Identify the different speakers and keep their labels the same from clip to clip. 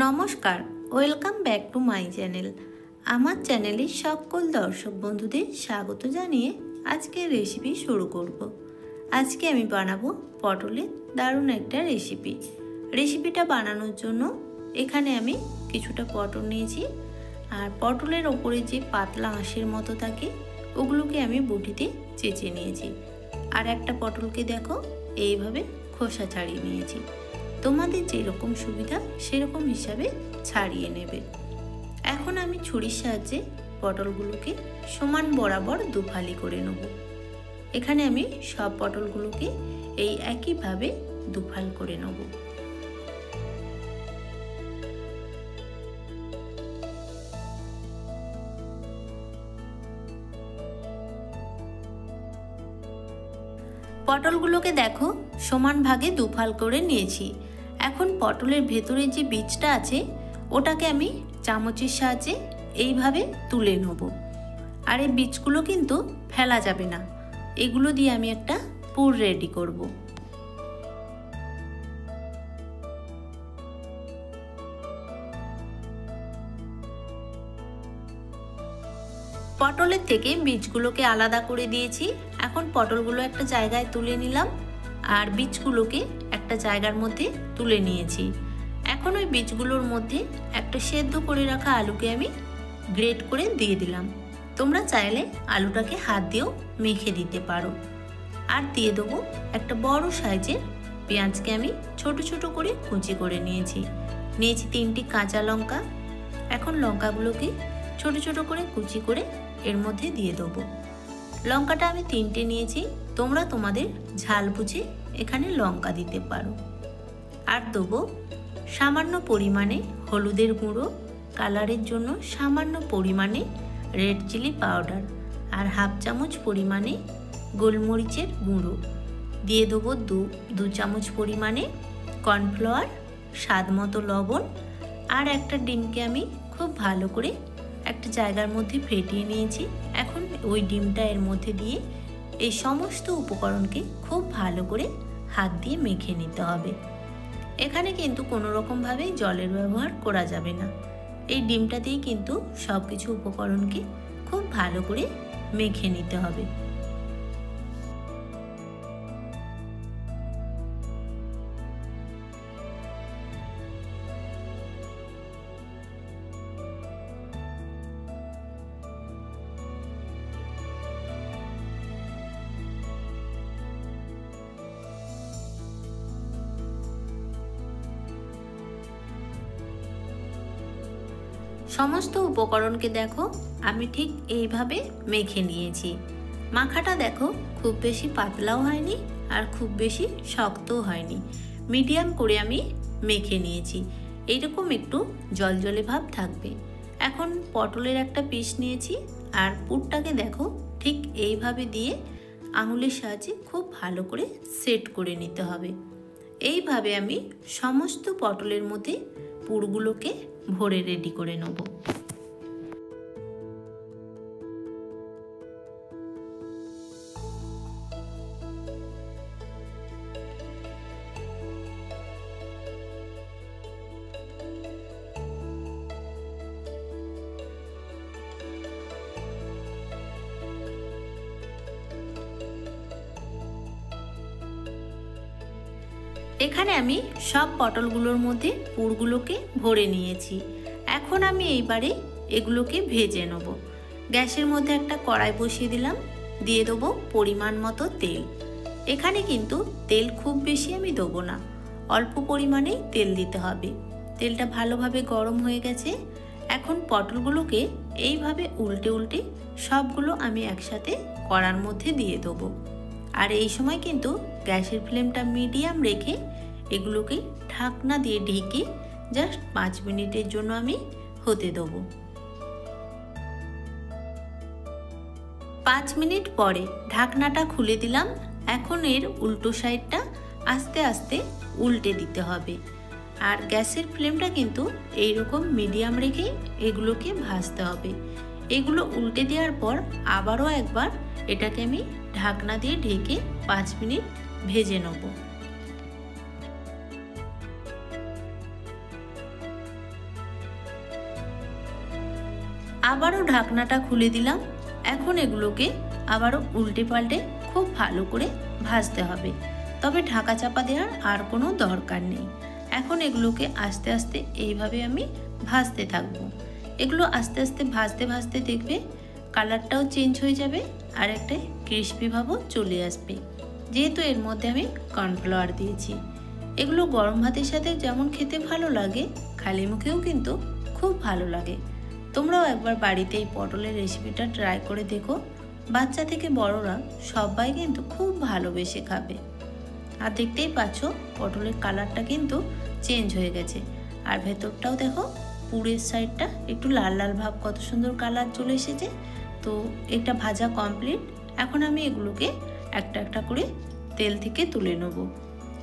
Speaker 1: নমস্কার, welcome back to my channel. আমার চ্যানেলে সকল দর্শক বন্ধুদের স্বাগত জানিয়ে আজকের রেসিপি শুরু করব। আজকে আমি বানাবো পটলের দারুণ একটা রেসিপিটা বানানোর জন্য এখানে আমি কিছুটা পটল নিয়েছি। আর পটলের ওপরে যে পাতলা আঁশের মতো থাকে ওগুলোকে আমি বটিতে চেঁচে নিয়েছি। আর একটা পটলকে দেখো এইভাবে খোসা ছাড়িয়ে নিয়েছি। তোমাদের যেরকম সুবিধা সেরকম হিসাবে ছাড়িয়ে নেবে। এখন আমি ছুরির সাহায্যে পটলগুলোকে সমান বরাবর দুফালি করে নেব। এখানে আমি সব পটলগুলোকে এই একইভাবে দুফাল করে নেব। পটলগুলোকে দেখো সমান ভাগে দুফাল করে নিয়েছি। এখন পটলের ভেতরে যে বীজটা আছে ওটাকে আমি চামচের সাহায্যে এইভাবে তুলে নেব। আর এই বীজগুলো কিন্তু ফেলা যাবে না, এগুলো দিয়ে আমি একটা পুর রেডি করব। পটলের থেকে বীজগুলোকে আলাদা করে দিয়েছি। এখন পটলগুলো একটা জায়গায় তুলে নিলাম আর বীজগুলোকে একটা জায়গার মধ্যে তুলে নিয়েছি। এখন ওই বীজগুলোর মধ্যে একটা সেদ্ধ করে রাখা আলুকে আমি গ্রেট করে দিয়ে দিলাম। তোমরা চাইলে আলুটাকে হাত দিয়েও মেখে দিতে পারো। আর দিয়ে দেবো একটা বড় সাইজের পেঁয়াজকে আমি ছোট ছোট করে কুচি করে নিয়েছি। 3টি কাঁচা লঙ্কা। এখন লঙ্কাগুলোকে ছোট ছোট করে কুচি করে এর মধ্যে দিয়ে দেবো। লঙ্কাটা আমি 3টে নিয়েছি, তোমরা তোমাদের ঝাল বুঝে এখানে লঙ্কা দিতে পারো। আর দেবো সামান্য পরিমাণে হলুদের গুঁড়ো, কালারের জন্য সামান্য পরিমাণে রেড চিলি পাউডার, আর হাফ চামচ পরিমাণে গোলমরিচের গুঁড়ো। দিয়ে দেবো দু চামচ পরিমাণে কর্নফ্লাওয়ার, স্বাদ মতো লবণ। আর একটা ডিমকে আমি খুব ভালো করে একটা জায়গার মধ্যে ফেটিয়ে নিয়েছি। এখন ওই ডিমটা এর মধ্যে দিয়ে এই সমস্ত উপকরণকে খুব ভালো করে হাত দিয়ে মেখে নিতে হবে। এখানে কিন্তু কোনো রকমভাবে জলের ব্যবহার করা যাবে না। এই ডিমটা দিয়ে কিন্তু সব কিছু উপকরণকে খুব ভালো করে মেখে নিতে হবে। সমস্ত উপকরণকে দেখো আমি ঠিক এইভাবে মেখে নিয়েছি। মাখাটা দেখো খুব বেশি পাতলাও হয়নি আর খুব বেশি শক্তও হয়নি, মিডিয়াম করে আমি মেখে নিয়েছি। এইরকম একটু জলজলে ভাব থাকবে। এখন পটলের একটা পিস নিয়েছি আর পুরটাকে দেখো ঠিক এইভাবে দিয়ে আঙুলের সাহায্যে খুব ভালো করে সেট করে নিতে হবে। এইভাবে আমি সমস্ত পটলের মধ্যে পুরগুলোকে ভরে রেডি করে নেব। এখানে আমি সব পটলগুলোর মধ্যে পুরগুলোকে ভরে নিয়েছি। এখন আমি এইবারে এগুলোকে ভেজে নেব। গ্যাসের মধ্যে একটা কড়াই বসিয়ে দিলাম, দিয়ে দেবো পরিমাণ মতো তেল। এখানে কিন্তু তেল খুব বেশি আমি দেবো না, অল্প পরিমাণেই তেল দিতে হবে। তেলটা ভালোভাবে গরম হয়ে গেছে। এখন পটলগুলোকে এইভাবে উল্টে উল্টে সবগুলো আমি একসাথে কড়ার মধ্যে দিয়ে দেবো। আর এই সময় কিন্তু গ্যাসের ফ্লেমটা মিডিয়াম রেখে এগুলোকে ঢাকনা দিয়ে ঢেকে জাস্ট 5 মিনিটের জন্য আমি হতে দেবো। 5 মিনিট পরে ঢাকনাটা খুলে দিলাম। এখন এর উল্টো সাইডটা আস্তে আস্তে উল্টে দিতে হবে। আর গ্যাসের ফ্লেমটা কিন্তু এইরকম মিডিয়াম রেখে এগুলোকে ভাজতে হবে। এগুলো উল্টে দেওয়ার পর আবারও একবার এটাকে আমি ঢাকনা দিয়ে ঢেকে 5 মিনিট ভেজে নেব। আবারও ঢাকনাটা খুলে দিলাম। এখন এগুলোকে আবারও উল্টে পাল্টে খুব ভালো করে ভাজতে হবে, তবে ঢাকা চাপা দেওয়ার আর কোনো দরকার নেই। এখন এগুলোকে আস্তে আস্তে এইভাবে আমি ভাজতে থাকবো। এগুলো আস্তে আস্তে ভাজতে ভাজতে দেখবে কালারটাও চেঞ্জ হয়ে যাবে আর একটা ক্রিস্পি ভাবও চলে আসবে, যেহেতু এর মধ্যে আমি কর্নফ্লাওয়ার দিয়েছি। এগুলো গরম ভাতের সাথে যেমন খেতে ভালো লাগে, খালি মুখেও কিন্তু খুব ভালো লাগে। তোমরাও একবার বাড়িতে এই পটলের রেসিপিটা ট্রাই করে দেখো। বাচ্চা থেকে বড়রা সবাই কিন্তু খুব ভালোবেসে খাবে। আর দেখতেই পাচ্ছ পটলের কালারটা কিন্তু চেঞ্জ হয়ে গেছে, আর ভেতরটাও দেখো পুরের সাইডটা একটু লাল লাল ভাব, কত সুন্দর কালার চলে এসেছে। তো এটা ভাজা কমপ্লিট। এখন আমি এগুলোকে একটা একটা করে তেল থেকে তুলে নেব।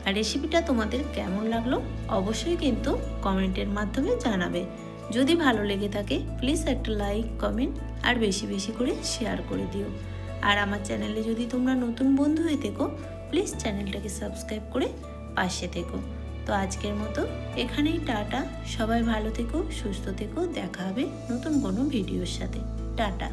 Speaker 1: আর রেসিপিটা তোমাদের কেমন লাগলো অবশ্যই কিন্তু কমেন্টের মাধ্যমে জানাবে। যদি ভালো লেগে থাকে প্লিজ একটা লাইক, কমেন্ট আর বেশি বেশি করে শেয়ার করে দিও। আর আমার চ্যানেলে যদি তোমরা নতুন বন্ধু হয়ে থেকো প্লিজ চ্যানেলটাকে সাবস্ক্রাইব করে পাশে থেকো। তো আজকের মতো এখানেই টাটা। সবাই ভালো থেকো, সুস্থ থেকো। দেখা হবে নতুন কোনো ভিডিওর সাথে। টাটা।